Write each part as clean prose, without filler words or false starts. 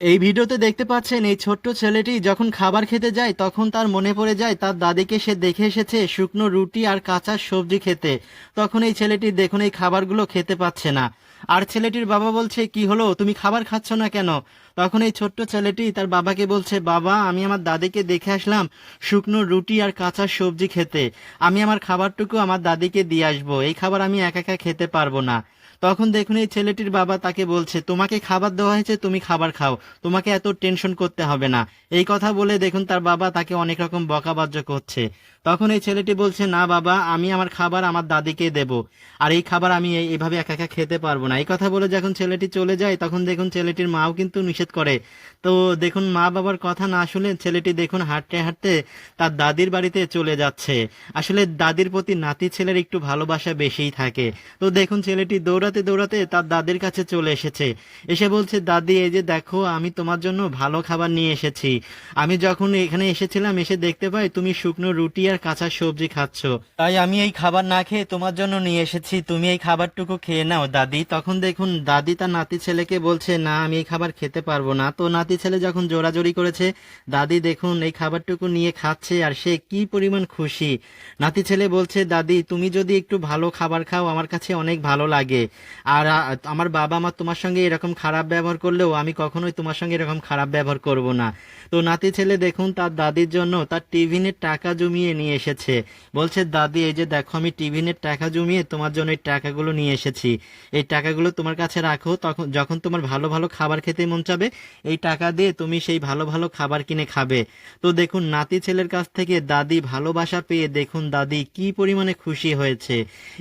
এই ভিডিওতে দেখতে পাচ্ছেন এই ছোট্ট ছেলেটি যখন খাবার খেতে যায় তখন তার মনে পড়ে যায় তার দাদিকে সে দেখে এসেছে শুকনো রুটি আর কাঁচা সবজি খেতে। তখন এই ছেলেটি দেখুন এই খাবারগুলো খেতে পাচ্ছে না। আর ছেলেটির বাবা বলছে, কি হলো, তুমি খাবার খাচ্ছ না কেন? তখন এই ছোট্ট ছেলেটি তার বাবাকে বলছে, বাবা আমি আমার দাদিকে দেখে আসলাম শুকনো রুটি আর কাঁচা সবজি খেতে। আমি আমার খাবারটুকু আমার দাদিকে দিয়ে আসবো, এই খাবার আমি একা একা খেতে পারবো না। তখন দেখুন এই ছেলেটির বাবা তাকে বলছে, তোমাকে খাবার দেওয়া হয়েছে, তুমি খাবার খাও, তোমাকে এত টেনশন করতে হবে না। এই কথা বলে দেখুন তার বাবা তাকে অনেক রকম বকাবাজ্য করছে। তখন এই ছেলেটি বলছে, না বাবা, আমি আমার খাবার আমার দাদিকে দেব, আর এই খাবার আমি এইভাবে একা একা খেতে পারবো না। এই কথা বলে যখন ছেলেটি চলে যায় তখন দেখুন ছেলেটির মাও কিন্তু নিষেধ করে। তো দেখুন মা বাবার কথা না শুনে ছেলেটি দেখুন হাঁটতে হাঁটতে তার দাদির বাড়িতে চলে যাচ্ছে। আসলে দাদির প্রতি নাতি ছেলের একটু ভালোবাসা বেশিই থাকে। তো দেখুন ছেলেটি দৌড়াতে দৌড়াতে তার দাদির কাছে চলে এসেছে। এসে বলছে, দাদি এই যে দেখো আমি তোমার জন্য ভালো খাবার নিয়ে এসেছি। আমি যখন এখানে এসেছিলাম এসে দেখতে পাই তুমি শুকনো রুটি আর কাঁচা সবজি খাচ্ছ, তাই আমি এই খাবার না খেয়ে তোমার জন্য নিয়ে এসেছি, তুমি এই খাবারটুকু খেয়ে নাও দাদি। তখন দেখুন দাদি তার নাতি ছেলেকে বলছে, না আমি এই খাবার খেতে পারবো না। তো নাতি ছেলে যখন জোরাজোরি করেছে, দাদি দেখুন এই খাবারটুকু নিয়ে খাচ্ছে আর সে কি পরিমাণ খুশি। নাতি ছেলে বলছে, দাদি তুমি যদি একটু ভালো খাবার খাও আমার কাছে অনেক ভালো লাগে। আর আমার বাবা মা তোমার সঙ্গে এরকম খারাপ ব্যবহার করলেও আমি কখনোই তোমার সঙ্গে এরকম খারাপ ব্যবহার করব না। তো নাতি ছেলে দেখুন তার দাদির জন্য তার টিফিনের টাকা জমিয়ে নিয়ে এসেছে। বলছে, দাদি এই যে দেখো আমি টিফিনের টাকা জমিয়ে তোমার জন্য এই টাকাগুলো নিয়ে এসেছি, এই টাকাগুলো তোমার কাছে রাখো, তখন যখন তোমার ভালো ভালো খাবার খেতে মন চাবে এই টাকা দিয়ে তুমি সেই ভালো ভালো খাবার কিনে খাবে। তো দেখুন নাতি ছেলের কাছ থেকে দাদি ভালোবাসা পেয়ে দেখুন দাদি কি পরিমাণে খুশি হয়েছে।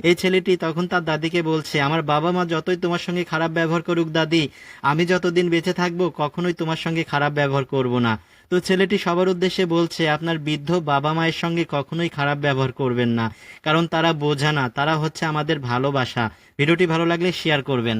এই ছেলেটি তখন তার দাদিকে বলছে, আমার বাবা মা যতই তোমার সঙ্গে খারাপ ব্যবহার করুক দাদি, আমি যতদিন বেঁচে থাকবো কখনোই তোমার সঙ্গে খারাপ ব্যবহার করব না। তো ছেলেটি সবার উদ্দেশ্যে বলছে, আপনার বৃদ্ধ বাবা মায়ের সঙ্গে কখনোই খারাপ ব্যবহার করবেন না, কারণ তারা বোঝা না, তারা হচ্ছে আমাদের ভালোবাসা। ভিডিওটি ভালো লাগলে শেয়ার করবেন।